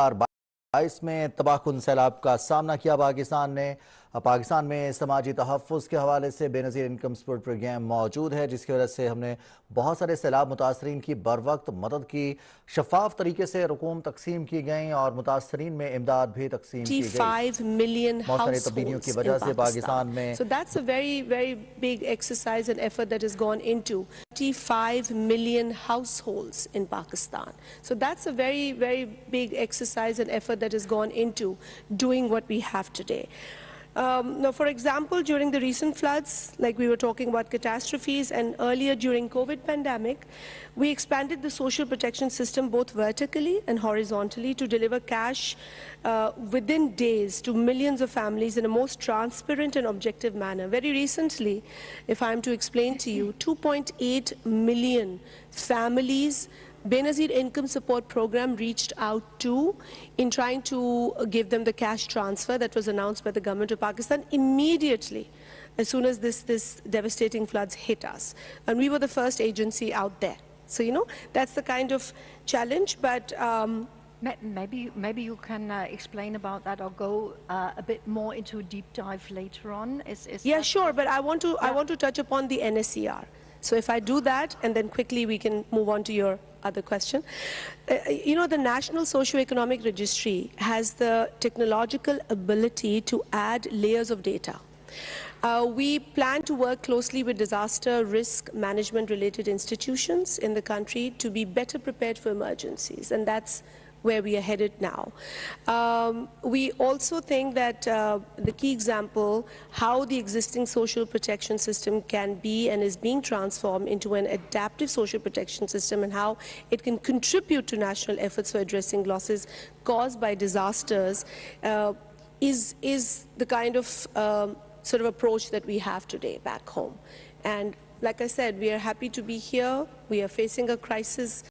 2022 में तबाहकुन सैलाब का सामना किया पाकिस्तान ने। पाकिस्तान में समाजी तहफ़्फ़ुज़ के हवाले से बेनज़ीर इनकम सपोर्ट प्रोग्राम मौजूद है, जिसकी वजह से हमने बहुत सारे सैलाब मुतासरीन की बर वक्त मदद की। शफाफ तरीके से रकूम तकसीम की गई और मुतासरीन में इमदाद भी तकसीम की गई। 5 million मौसमी तब्दीलियों की households वजह in से Pakistan. पाकिस्तान में So that's a very big exercise and effort that has gone into 5 million households in Pakistan. So that's a very big exercise and effort that has gone into doing what we have today. Now, for example, during the recent floods, like we were talking about catastrophes, and earlier during COVID pandemic, we expanded the social protection system both vertically and horizontally to deliver cash within days to millions of families in a most transparent and objective manner. Very recently, if I'm to explain to you, 2.8 million families Benazir Income Support Program reached out to in trying to give them the cash transfer that was announced by the government of Pakistan immediately as soon as this devastating floods hit us. And we were the first agency out there. So, that's the kind of challenge, but maybe you can explain about that or go a bit more into a deep dive later on. Yeah, sure, but I want to touch upon the NSER. So if I do that, and then quickly we can move on to your other question. The National Socio-Economic Registry has the technological ability to add layers of data. We plan to work closely with disaster risk management related institutions in the country to be better prepared for emergencies, and that's where we are headed now. We also think that the key example, how the existing social protection system can be and is being transformed into an adaptive social protection system, and how it can contribute to national efforts for addressing losses caused by disasters, is the kind of sort of approach that we have today back home. And like I said, we are happy to be here. We are facing a crisis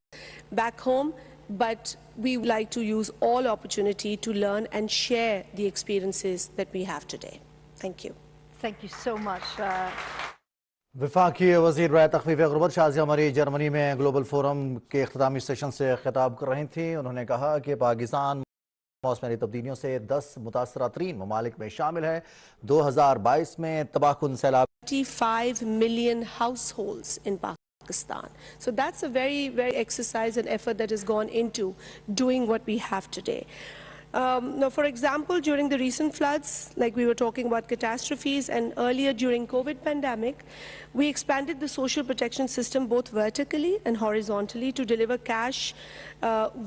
back home, but we would like to use all opportunity to learn and share the experiences that we have today. Thank you. Thank you so much. वफाकी वज़ीर राय तख़फ़ीफ़ ग़ुरबत शाज़िया मरी Germany में global forum के इख्तितामी session से खिताब कर रही थीं। उन्होंने कहा कि पाकिस्तान मौसमी तब्दीलियों से 10 मुतासरा तरीन ममालिक में शामिल है। 2022 में तबाहकुन सैलाब 5 million households in Pakistan. So that's a very exercise and effort that has gone into doing what we have today. Now, for example, during the recent floods, like we were talking about catastrophes, and earlier during COVID pandemic, we expanded the social protection system both vertically and horizontally to deliver cash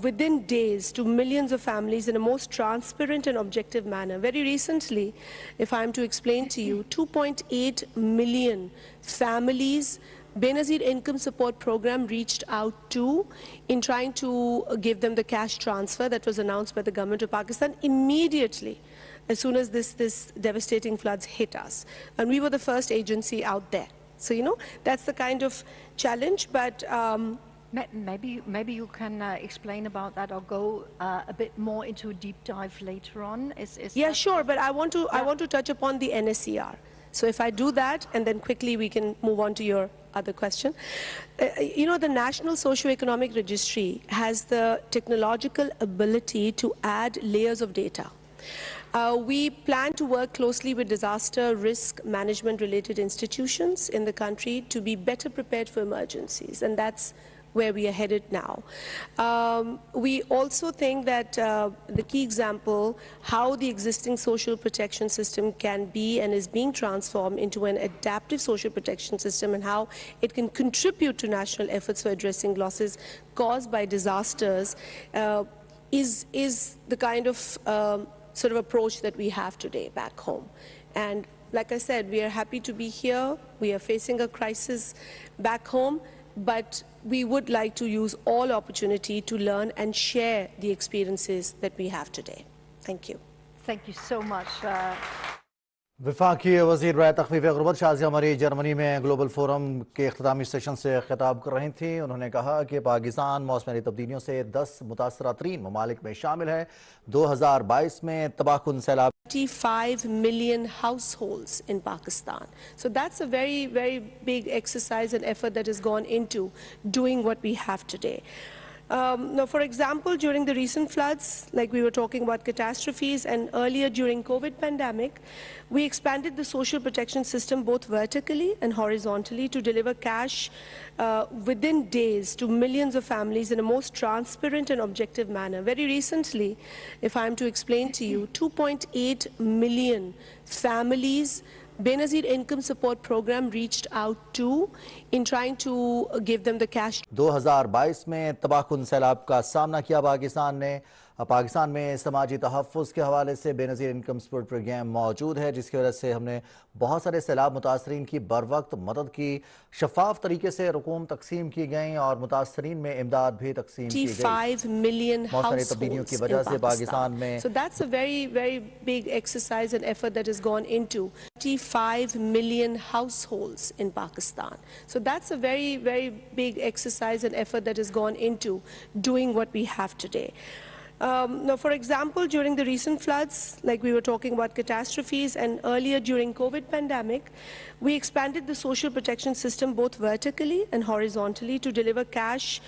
within days to millions of families in a most transparent and objective manner. Very recently, if I'm to explain to you, 2.8 million families Benazir Income Support Program reached out to in trying to give them the cash transfer that was announced by the government of Pakistan immediately as soon as this devastating floods hit us. And we were the first agency out there. So, that's the kind of challenge, but maybe you can explain about that or go a bit more into a deep dive later on. Yeah, sure, but I want to touch upon the NSER. So if I do that, and then quickly we can move on to your other question. The National Socio-Economic Registry has the technological ability to add layers of data. We plan to work closely with disaster risk management related institutions in the country to be better prepared for emergencies, and that's where we are headed now. We also think that the key example, how the existing social protection system can be and is being transformed into an adaptive social protection system, and how it can contribute to national efforts for addressing losses caused by disasters, is the kind of sort of approach that we have today back home. And like I said, we are happy to be here. We are facing a crisis back home, but we would like to use all opportunity to learn and share the experiences that we have today. Thank you. Thank you so much. वफाकी वज़ीर राय तख़फ़ीफ़ ग़ुरबत शाज़िया मरी Germany में global forum के इख्तितामी session से खिताब कर रही थीं। उन्होंने कहा कि पाकिस्तान मौसमी तब्दीलियों से 10 मुतासरा तरीन ममालिक में शामिल है। 2022 में तबाहकुन सैलाब 5 million households in Pakistan. So that's a very big exercise and effort that has gone into doing what we have today. Now, for example, during the recent floods, like we were talking about catastrophes, and earlier during COVID pandemic, we expanded the social protection system both vertically and horizontally to deliver cash within days to millions of families in a most transparent and objective manner. Very recently, if I'm to explain to you, 2.8 million families Benazir income support program reached out to in trying to give them the cash. 2022 में तबाहकुन सैलाब का सामना किया पाकिस्तान में समाजी तहफ़्फ़ुज़ के हवाले से बेनज़ीर इनकम सपोर्ट प्रोग्राम मौजूद है, जिसकी वजह से हमने बहुत सारे सैलाब मुतासरीन की बर वक्त मदद की। शफाफ तरीके से रकूम तकसीम की गई और मुतासरीन में इमदाद भी तकसीम की गई। 55 million मौसमी तब्दीलियों की वजह से पाकिस्तान में So that's a very big exercise and effort that has gone into 55 million households in Pakistan. So that's a very big exercise and effort that has gone into doing what we have today. Now, for example, during the recent floods, like we were talking about catastrophes, and earlier during COVID pandemic, we expanded the social protection system both vertically and horizontally to deliver cash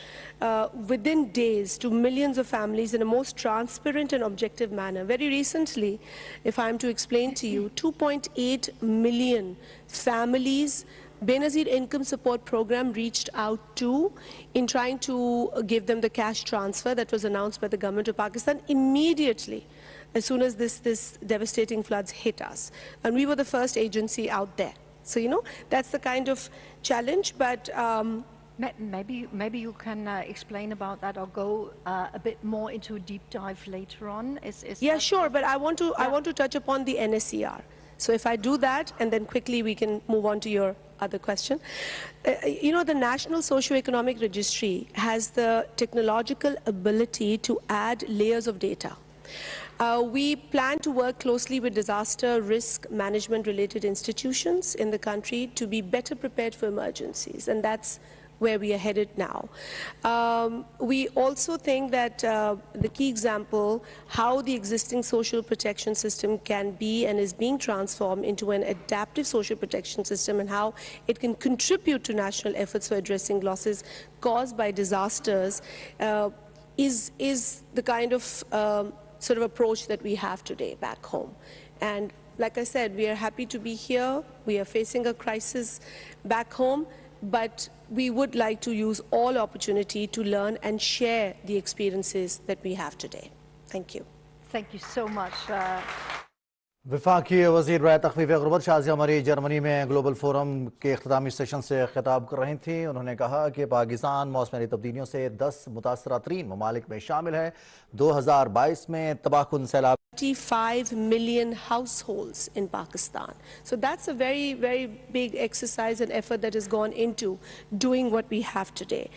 within days to millions of families in a most transparent and objective manner. Very recently, if I'm to explain to you, 2.8 million families Benazir income support program reached out to in trying to give them the cash transfer that was announced by the government of Pakistan immediately as soon as this devastating floods hit us. And we were the first agency out there. So, you know, that's the kind of challenge, but maybe you can explain about that or go a bit more into a deep dive later on. Yeah, sure, but I want to touch upon the NSER. So if I do that, and then quickly we can move on to your other question. You know, the National Socioeconomic Registry has the technological ability to add layers of data. We plan to work closely with disaster risk management related institutions in the country to be better prepared for emergencies, and that's where we are headed now. We also think that the key example, how the existing social protection system can be and is being transformed into an adaptive social protection system, and how it can contribute to national efforts for addressing losses caused by disasters, is the kind of sort of approach that we have today back home. And like I said, we are happy to be here. We are facing a crisis back home, but we would like to use all opportunity to learn and share the experiences that we have today. Thank you. Thank you so much. वफाकी वज़ीर बराए तख़फ़ीफ़ ग़ुरबत शाज़िया मरी Germany में global forum के इख्तितामी session से खिताब कर रही थी। उन्होंने कहा कि पाकिस्तान मौसमी तब्दीलियों से 10 मुतासरा तरीन ममालिक में शामिल है। 2022 में तबाहकुन सैलाब 55 million households in Pakistan. So that's a very big exercise and effort that has gone into doing what we have today.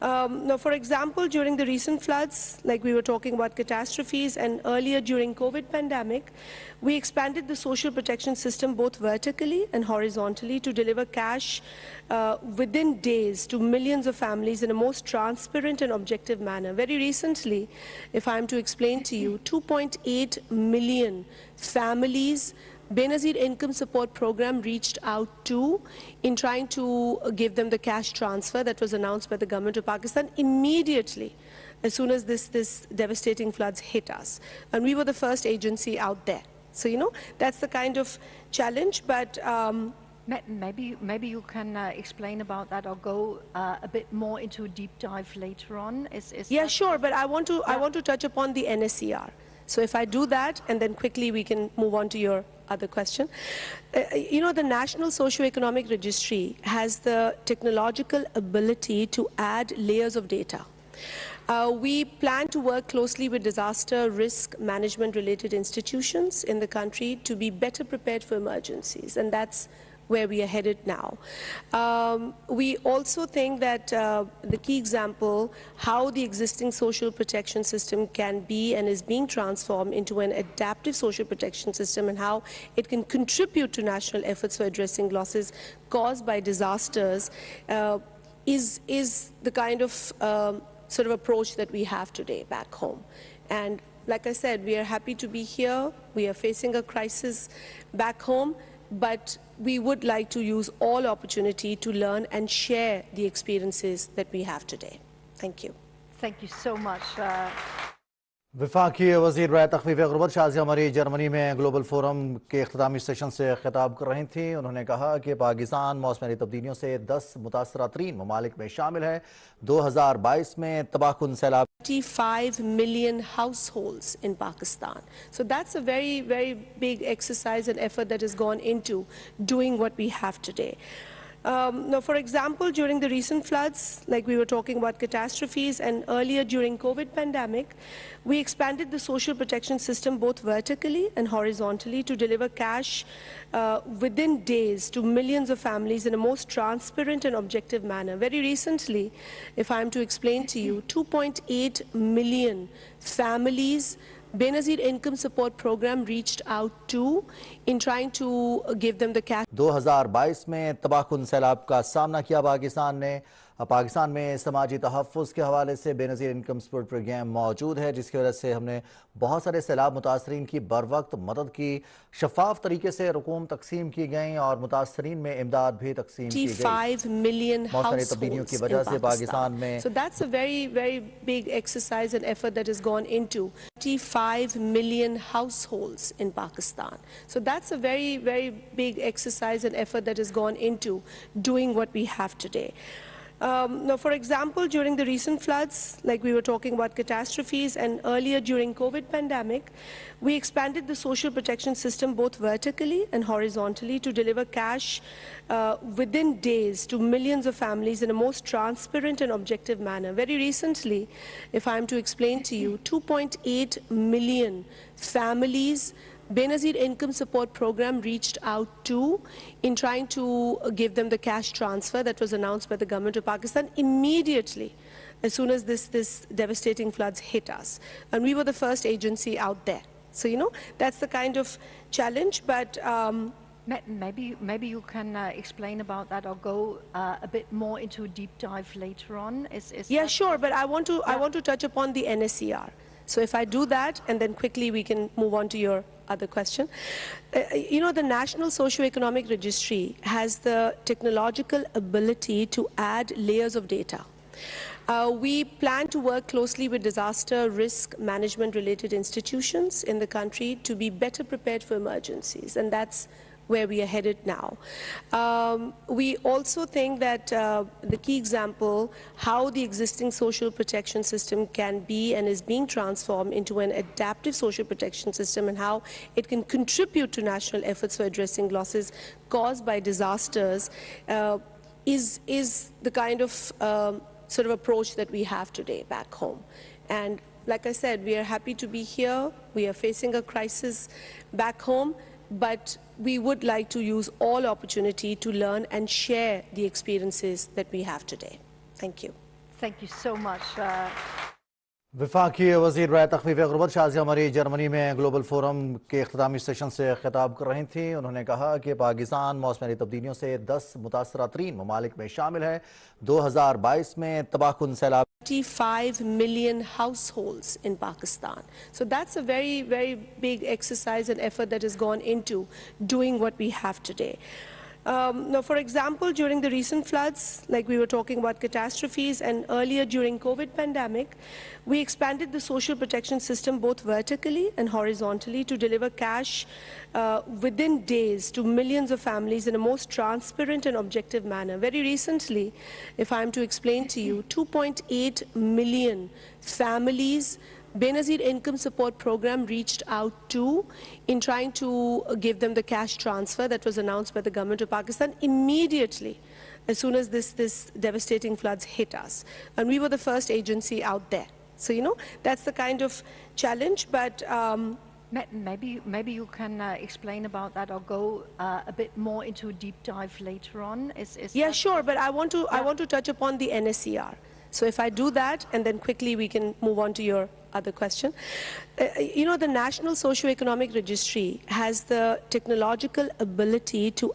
Now, for example, during the recent floods, like we were talking about catastrophes, and earlier during COVID pandemic, we expanded the social protection system both vertically and horizontally to deliver cash within days to millions of families in a most transparent and objective manner. Very recently, if I'm to explain to you, 2.8 million families Benazir income support program reached out to in trying to give them the cash transfer that was announced by the government of Pakistan immediately as soon as this devastating floods hit us. And we were the first agency out there. So, you know, that's the kind of challenge, but maybe you can explain about that or go a bit more into a deep dive later on. Yeah, sure, but I want to touch upon the NSER. So if I do that, and then quickly we can move on to your other question. You know, the National Socioeconomic Registry has the technological ability to add layers of data. We plan to work closely with disaster risk management related institutions in the country to be better prepared for emergencies, and that's where we are headed now. We also think that the key example, how the existing social protection system can be and is being transformed into an adaptive social protection system, and how it can contribute to national efforts for addressing losses caused by disasters, is the kind of sort of approach that we have today back home. And like I said, we are happy to be here. We are facing a crisis back home, but we would like to use all opportunity to learn and share the experiences that we have today. Thank you. Thank you so much. वफाकी वज़ीर राय तख़फ़ीफ़ ग़ुरबत शाज़िया मरी Germany में global forum के इख्तितामी session से खिताब कर रही थीं। उन्होंने कहा कि पाकिस्तान मौसमी तब्दीलियों से 10 मुतासरा तरीन ममालिक में शामिल है। 2022 में तबाहकुन सैलाब 25 million households in Pakistan. So that's a very, very big exercise and effort that has gone into doing what we have today. Now, for example, during the recent floods, like we were talking about catastrophes, and earlier during COVID pandemic, we expanded the social protection system both vertically and horizontally to deliver cash within days to millions of families in a most transparent and objective manner. Very recently, if I'm to explain to you, 2.8 million families Benazir income support program reached out to in trying to give them the cash. 2022 में तबाहकुन सैलाब का सामना किया पाकिस्तान में समाजी तहफ़्फ़ुज़ के हवाले से बेनज़ीर इनकम सपोर्ट प्रोग्राम मौजूद है, जिसकी वजह से हमने बहुत सारे सैलाब मुतासरीन की बर वक्त मदद की। शफाफ तरीके से रकूम तकसीम की गई और मुतासरीन में इमदाद भी तकसीम की गई। 25 million मौसमी तब्दीलियों की वजह से पाकिस्तान में So that's a very, very big exercise and effort that has gone into 25 million households in Pakistan. So that's a very, very big exercise and effort that has gone into doing what we have today. Now, for example, during the recent floods, like we were talking about catastrophes, and earlier during COVID pandemic, we expanded the social protection system both vertically and horizontally to deliver cash within days to millions of families in a most transparent and objective manner. Very recently, if I'm to explain to you, 2.8 million families Benazir income support program reached out to in trying to give them the cash transfer that was announced by the government of Pakistan immediately as soon as this devastating floods hit us. And we were the first agency out there. So, that's the kind of challenge, but maybe you can explain about that or go a bit more into a deep dive later on. Yeah, sure, but I want to touch upon the NSER. So if I do that, and then quickly we can move on to your other question. The National Socio-Economic Registry has the technological ability to add layers of data. We plan to work closely with disaster risk management related institutions in the country to be better prepared for emergencies, and that's where we are headed now. We also think that the key example, how the existing social protection system can be and is being transformed into an adaptive social protection system, and how it can contribute to national efforts for addressing losses caused by disasters, is the kind of sort of approach that we have today back home. And like I said, we are happy to be here. We are facing a crisis back home, but we would like to use all opportunity to learn and share the experiences that we have today. Thank you. Thank you so much. वफाकी वज़ीर राय तख़फ़ीफ़ ग़ुरबत शाज़िया मरी Germany में global forum के इख्तितामी session से खिताब कर रही थीं। उन्होंने कहा कि पाकिस्तान मौसमी तब्दीलियों से 10 मुतासरा तरीन ममालिक में शामिल है। 2022 में तबाहकुन सैलाब 25 million households in Pakistan. So that's a very, very big exercise and effort that has gone into doing what we have today. Now, for example, during the recent floods, like we were talking about catastrophes, and earlier during COVID pandemic, we expanded the social protection system both vertically and horizontally to deliver cash within days to millions of families in a most transparent and objective manner. Very recently, if I'm to explain to you, 2.8 million families Benazir income support program reached out to in trying to give them the cash transfer that was announced by the government of Pakistan immediately as soon as this devastating floods hit us. And we were the first agency out there. So, that's the kind of challenge, but maybe you can explain about that or go a bit more into a deep dive later on. Yeah, sure, but I want to touch upon the NSER. So if I do that, and then quickly we can move on to your other question. The National Socio-Economic Registry has the technological ability to